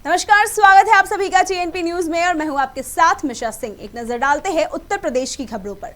नमस्कार, स्वागत है आप सभी का टीएनपी न्यूज में और मैं हूं आपके साथ मिशा सिंह। एक नजर डालते हैं उत्तर प्रदेश की खबरों पर।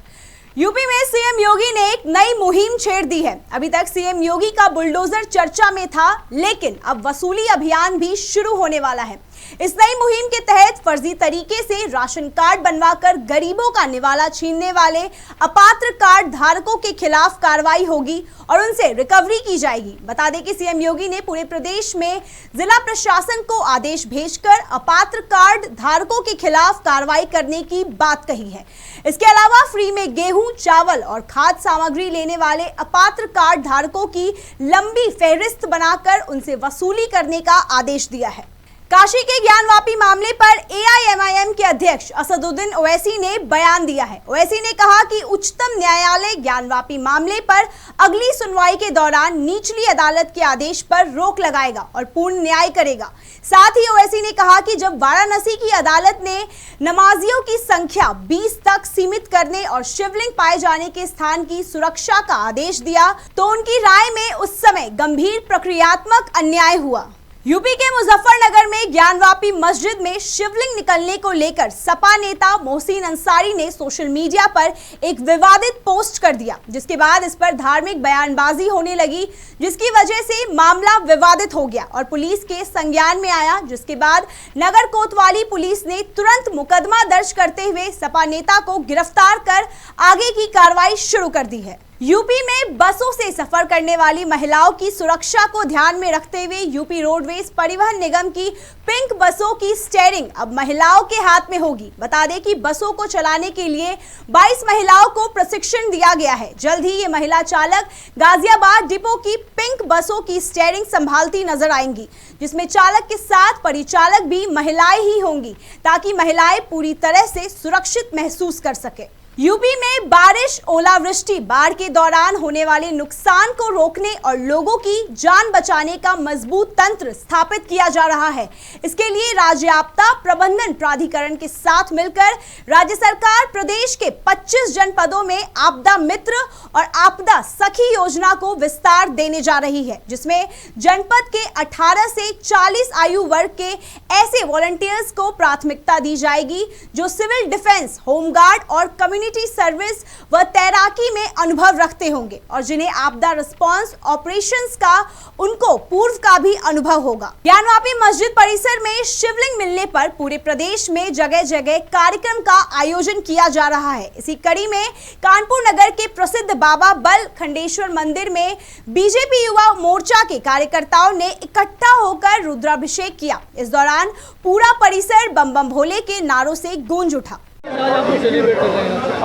यूपी में सीएम योगी ने एक नई मुहिम छेड़ दी है। अभी तक सीएम योगी का बुलडोजर चर्चा में था, लेकिन अब वसूली अभियान भी शुरू होने वाला है। इस नई मुहिम के तहत फर्जी तरीके से राशन कार्ड बनवाकर गरीबों का निवाला छीनने वाले अपात्र कार्ड धारकों के खिलाफ कार्रवाई होगी और उनसे रिकवरी की जाएगी। बता दें कि सीएम योगी ने पूरे प्रदेश में जिला प्रशासन को आदेश भेजकर अपात्र कार्ड धारकों के खिलाफ कार्रवाई करने की बात कही है। इसके अलावा फ्री में गेहूं, चावल और खाद्य सामग्री लेने वाले अपात्र कार्ड धारकों की लंबी फेहरिस्त बनाकर उनसे वसूली करने का आदेश दिया है। काशी के ज्ञानवापी मामले पर एआईएमआईएम के अध्यक्ष असदुद्दीन ओवैसी ने बयान दिया है। ओवैसी ने कहा कि उच्चतम न्यायालय ज्ञानवापी मामले पर अगली सुनवाई के दौरान निचली अदालत के आदेश पर रोक लगाएगा और पूर्ण न्याय करेगा। साथ ही ओवैसी ने कहा कि जब वाराणसी की अदालत ने नमाजियों की संख्या 20 तक सीमित करने और शिवलिंग पाए जाने के स्थान की सुरक्षा का आदेश दिया, तो उनकी राय में उस समय गंभीर प्रक्रियात्मक अन्याय हुआ। यूपी के मुजफ्फरनगर में ज्ञानवापी मस्जिद में शिवलिंग निकलने को लेकर सपा नेता मोहसिन अंसारी ने सोशल मीडिया पर एक विवादित पोस्ट कर दिया, जिसके बाद इस पर धार्मिक बयानबाजी होने लगी, जिसकी वजह से मामला विवादित हो गया और पुलिस के संज्ञान में आया। जिसके बाद नगर कोतवाली पुलिस ने तुरंत मुकदमा दर्ज करते हुए सपा नेता को गिरफ्तार कर आगे की कार्रवाई शुरू कर दी है। यूपी में बसों से सफर करने वाली महिलाओं की सुरक्षा को ध्यान में रखते हुए यूपी रोडवेज परिवहन निगम की पिंक बसों की स्टीयरिंग अब महिलाओं के हाथ में होगी। बता दें कि बसों को चलाने के लिए 22 महिलाओं को प्रशिक्षण दिया गया है। जल्द ही ये महिला चालक गाजियाबाद डिपो की पिंक बसों की स्टीयरिंग संभालती नजर आएंगी, जिसमें चालक के साथ परिचालक भी महिलाएं ही होंगी, ताकि महिलाएं पूरी तरह से सुरक्षित महसूस कर सके। यूपी में बारिश, ओलावृष्टि, बाढ़ के दौरान होने वाले नुकसान को रोकने और लोगों की जान बचाने का मजबूत तंत्र स्थापित किया जा रहा है। इसके लिए राज्य आपदा प्रबंधन प्राधिकरण के साथ मिलकर राज्य सरकार प्रदेश के 25 जनपदों में आपदा मित्र और आपदा सखी योजना को विस्तार देने जा रही है, जिसमें जनपद के 18 से 40 आयु वर्ग के ऐसे वॉलंटियर्स को प्राथमिकता दी जाएगी जो सिविल डिफेंस, होमगार्ड और कम्युनिटी सर्विस व तैराकी में अनुभव रखते होंगे और जिन्हें आपदा रिस्पांस ऑपरेशंस का उनको पूर्व का भी अनुभव होगा। ज्ञानवापी मस्जिद परिसर में शिवलिंग मिलने पर पूरे प्रदेश में जगह जगह कार्यक्रम का आयोजन किया जा रहा है। इसी कड़ी में कानपुर नगर के प्रसिद्ध बाबा बल खंडेश्वर मंदिर में बीजेपी युवा मोर्चा के कार्यकर्ताओं ने इकट्ठा होकर रुद्राभिषेक किया। इस दौरान पूरा परिसर बम बम भोले के नारों से गूंज उठा।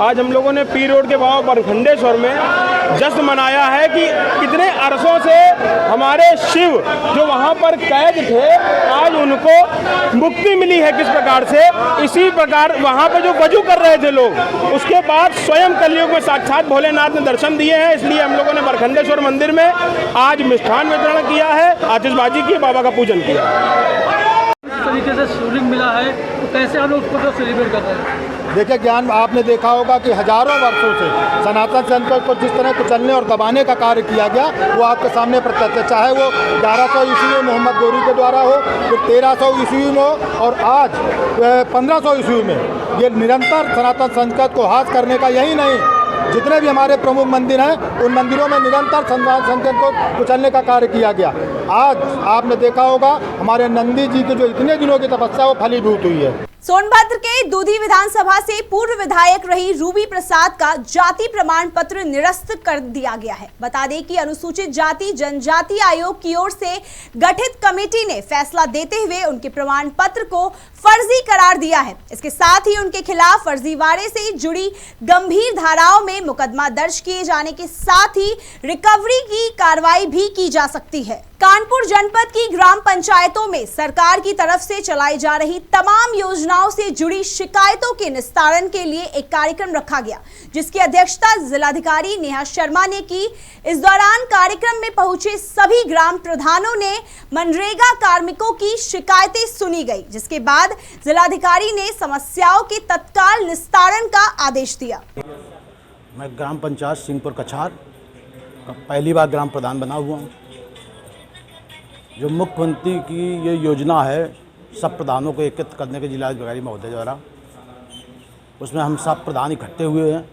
आज हम लोगों ने पी रोड के बाबा बलखंडेश्वर में जश्न मनाया है कि कितने अरसों से हमारे शिव जो वहाँ पर कैद थे, आज उनको मुक्ति मिली है। किस प्रकार से, इसी प्रकार वहाँ पे जो वजू कर रहे थे लोग, उसके बाद स्वयं कलयुग में साक्षात भोलेनाथ ने दर्शन दिए हैं। इसलिए हम लोगों ने बलखंडेश्वर मंदिर में आज मिष्ठान वितरण किया है, आतिशबाजी की, बाबा का पूजन किया। इस तरीके से शिवलिंग मिला है तो कैसे हम लोग उसको सेलिब्रेट कर रहे हैं? देखिए, ज्ञान आपने देखा होगा कि हजारों वर्षों से सनातन संत को जिस तरह कुचलने और दबाने का कार्य किया गया, वो आपके सामने प्रत्यक्ष है। चाहे वो 1100 ईस्वी में मोहम्मद गोरी के द्वारा हो, फिर 1300 ईस्वी में हो और आज 1500 ईस्वी में, ये निरंतर सनातन संस्कृत को हास करने का, यही नहीं जितने भी हमारे प्रमुख मंदिर हैं उन मंदिरों में निरंतर सनातन संस्कृत को कुचलने का कार्य किया गया। आज आपने देखा होगा हमारे नंदी जी की जो इतने दिनों की तपस्या वो फलीभूत हुई है। सोनभद्र के दूधी विधानसभा से पूर्व विधायक रही रूबी प्रसाद का जाति प्रमाण पत्र निरस्त कर दिया गया है। बता दें कि अनुसूचित जाति जनजाति आयोग की ओर से गठित कमेटी ने फैसला देते हुए उनके प्रमाण पत्र को फर्जी करार दिया है। इसके साथ ही उनके खिलाफ फर्जीवाड़े से जुड़ी गंभीर धाराओं में मुकदमा दर्ज किए जाने के साथ ही रिकवरी की कार्रवाई भी की जा सकती है। कानपुर जनपद की ग्राम पंचायतों में सरकार की तरफ से चलाई जा रही तमाम योजनाओं से जुड़ी शिकायतों के निस्तारण के लिए एक कार्यक्रम रखा गया, जिसकी अध्यक्षता जिलाधिकारी नेहा शर्मा ने की। इस दौरान कार्यक्रम में पहुंचे सभी ग्राम प्रधानों ने मनरेगा कार्मिकों की शिकायतें सुनी गई, जिसके बाद जिलाधिकारी ने समस्याओं के तत्काल निस्तारण का आदेश दिया। मैं ग्राम पंचायत सिंहपुर कछार पहली बार ग्राम प्रधान बना हुआ हूँ। जो मुख्यमंत्री की ये योजना है सब प्रधानों को एकत्रित करने के जिलाधिकारी महोदय द्वारा, उसमें हम सब प्रधान इकट्ठे हुए हैं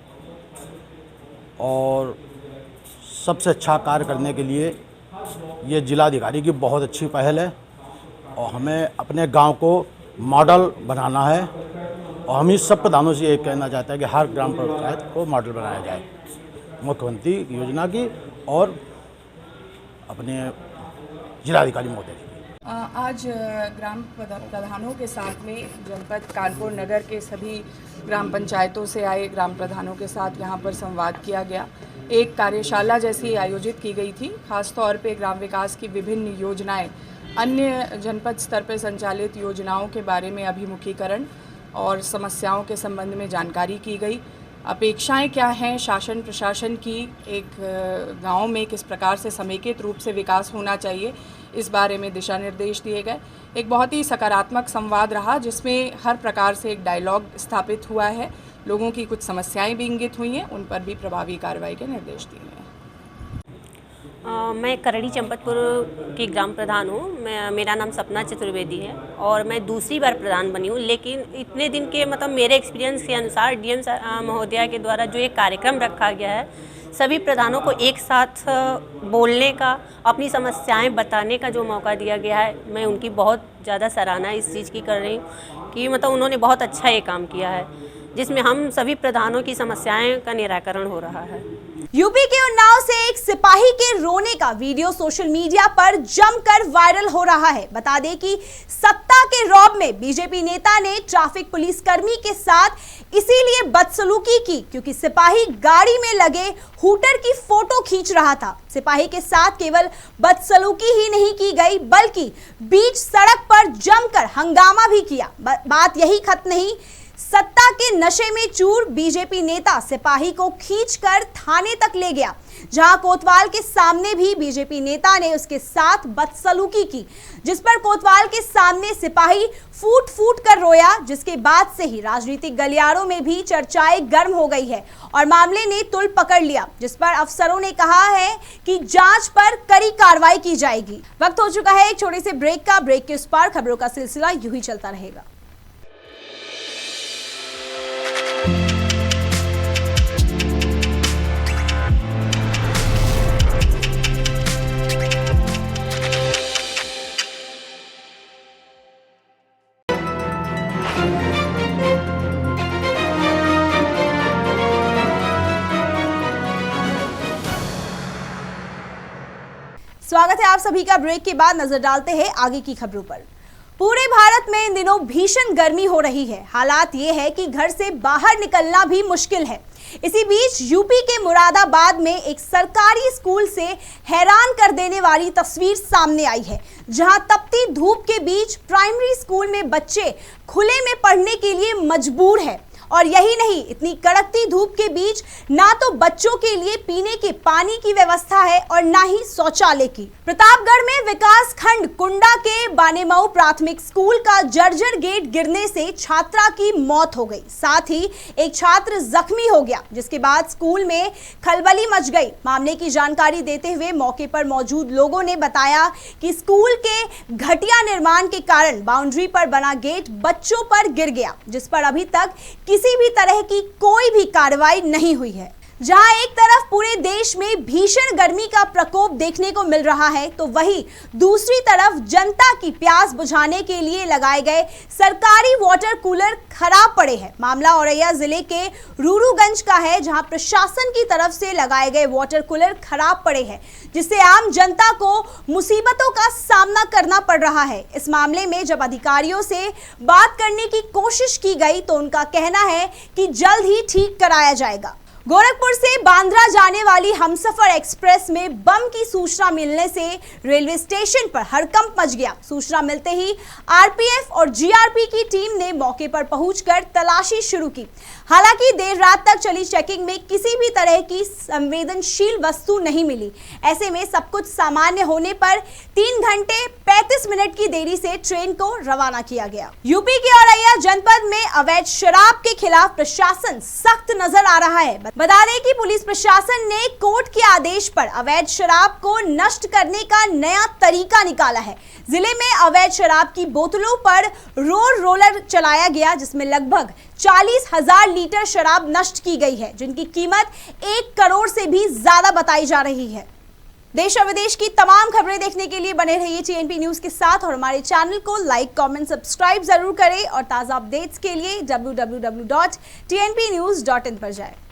और सबसे अच्छा कार्य करने के लिए ये जिलाधिकारी की बहुत अच्छी पहल है और हमें अपने गांव को मॉडल बनाना है और हम इस सब प्रधानों से ये कहना चाहते हैं कि हर ग्राम पंचायत को मॉडल बनाया जाए मुख्यमंत्री योजना की और अपने जिलाधिकारी महोदय की। आज ग्राम प्रधानों के साथ में जनपद कानपुर नगर के सभी ग्राम पंचायतों से आए ग्राम प्रधानों के साथ यहाँ पर संवाद किया गया। एक कार्यशाला जैसी आयोजित की गई थी, खास तौर पे ग्राम विकास की विभिन्न योजनाएं, अन्य जनपद स्तर पर संचालित योजनाओं के बारे में अभिमुखीकरण और समस्याओं के संबंध में जानकारी की गई। अपेक्षाएं क्या हैं शासन प्रशासन की, एक गांव में किस प्रकार से समेकित रूप से विकास होना चाहिए, इस बारे में दिशा निर्देश दिए गए। एक बहुत ही सकारात्मक संवाद रहा जिसमें हर प्रकार से एक डायलॉग स्थापित हुआ है। लोगों की कुछ समस्याएं भी इंगित हुई हैं, उन पर भी प्रभावी कार्रवाई के निर्देश दिए हैं। मैं करड़ी चंपतपुर की ग्राम प्रधान हूँ। मेरा नाम सपना चतुर्वेदी है और मैं दूसरी बार प्रधान बनी हूँ। लेकिन इतने दिन के मेरे एक्सपीरियंस के अनुसार डीएम महोदया के द्वारा जो एक कार्यक्रम रखा गया है, सभी प्रधानों को एक साथ बोलने का, अपनी समस्याएं बताने का जो मौका दिया गया है, मैं उनकी बहुत ज़्यादा सराहना इस चीज़ की कर रही हूँ कि उन्होंने बहुत अच्छा ये काम किया है जिसमें हम सभी प्रधानों की समस्याएं का निराकरण हो रहा है। यूपी के उन्नाव से एक सिपाही के रोने का वीडियो सोशल मीडिया पर जमकर वायरल हो रहा है। बता दें कि सत्ता के रौब में बीजेपी नेता ने ट्रैफिक पुलिस कर्मी के साथ इसीलिए बदसलूकी की क्योंकि सिपाही गाड़ी में लगे हूटर की फोटो खींच रहा था। सिपाही के साथ केवल बदसलूकी ही नहीं की गई बल्कि बीच सड़क पर जमकर हंगामा भी किया। बात यही खत्म नहीं, सत्ता के नशे में चूर बीजेपी नेता सिपाही को खींचकर थाने तक ले गया, जहां कोतवाल के सामने भी बीजेपी नेता ने उसके साथ बदसलूकी की, जिस पर कोतवाल के सामने सिपाही फूट फूट कर रोया। जिसके बाद से ही राजनीतिक गलियारों में भी चर्चाएं गर्म हो गई है और मामले ने तुल पकड़ लिया, जिस पर अफसरों ने कहा है कि जांच पर कड़ी कार्रवाई की जाएगी। वक्त हो चुका है एक छोटे से ब्रेक का। ब्रेक के उस पार खबरों का सिलसिला यूं ही चलता रहेगा। स्वागत है आप सभी का। ब्रेक के बाद नजर डालते हैं आगे की खबरों पर। पूरे भारत में इन दिनों भीषण गर्मी हो रही है। हालात ये है कि घर से बाहर निकलना भी मुश्किल है। इसी बीच यूपी के मुरादाबाद में एक सरकारी स्कूल से हैरान कर देने वाली तस्वीर सामने आई है, जहां तपती धूप के बीच प्राइमरी स्कूल में बच्चे खुले में पढ़ने के लिए मजबूर है। और यही नहीं, इतनी कड़कती धूप के बीच ना तो बच्चों के लिए पीने के पानी की व्यवस्था है और ना ही शौचालय की। प्रतापगढ़ में विकास खंड कुंडा के बानेमऊ प्राथमिक स्कूल का जर्जर गेट गिरने से छात्रा की मौत हो गई, साथ ही एक छात्र जख्मी हो गया, जिसके बाद स्कूल में खलबली मच गई। मामले की जानकारी देते हुए मौके पर मौजूद लोगों ने बताया कि स्कूल के घटिया निर्माण के कारण बाउंड्री पर बना गेट बच्चों पर गिर गया, जिस पर अभी तक किसी भी तरह की कोई भी कार्रवाई नहीं हुई है। जहां एक तरफ पूरे देश में भीषण गर्मी का प्रकोप देखने को मिल रहा है, तो वहीं दूसरी तरफ जनता की प्यास बुझाने के लिए लगाए गए सरकारी वाटर कूलर खराब पड़े हैं। मामला औरैया जिले के रूरूगंज का है, जहां प्रशासन की तरफ से लगाए गए वाटर कूलर खराब पड़े हैं, जिससे आम जनता को मुसीबतों का सामना करना पड़ रहा है। इस मामले में जब अधिकारियों से बात करने की कोशिश की गई तो उनका कहना है कि जल्द ही ठीक कराया जाएगा। गोरखपुर से बांद्रा जाने वाली हमसफर एक्सप्रेस में बम की सूचना मिलने से रेलवे स्टेशन पर हड़कंप मच गया। सूचना मिलते ही आरपीएफ और जीआरपी की टीम ने मौके पर पहुंचकर तलाशी शुरू की। हालांकि देर रात तक चली चेकिंग में किसी भी तरह की संवेदनशील वस्तु नहीं मिली। ऐसे में सब कुछ सामान्य होने पर 3 घंटे 35 मिनट की देरी से ट्रेन को रवाना किया गया। यूपी के औरैया जनपद में अवैध शराब के खिलाफ प्रशासन सख्त नजर आ रहा है। बता दें कि पुलिस प्रशासन ने कोर्ट के आदेश पर अवैध शराब को नष्ट करने का नया तरीका निकाला है। जिले में अवैध शराब की बोतलों पर रोलर चलाया गया, जिसमें लगभग 40,000 लीटर शराब नष्ट की गई है, जिनकी कीमत 1 करोड़ से भी ज्यादा बताई जा रही है। देश और विदेश की तमाम खबरें देखने के लिए बने रहिए TNP न्यूज के साथ और हमारे चैनल को लाइक, कमेंट, सब्सक्राइब जरूर करें और ताजा अपडेट्स के लिए www.tnpnews.in पर जाएं।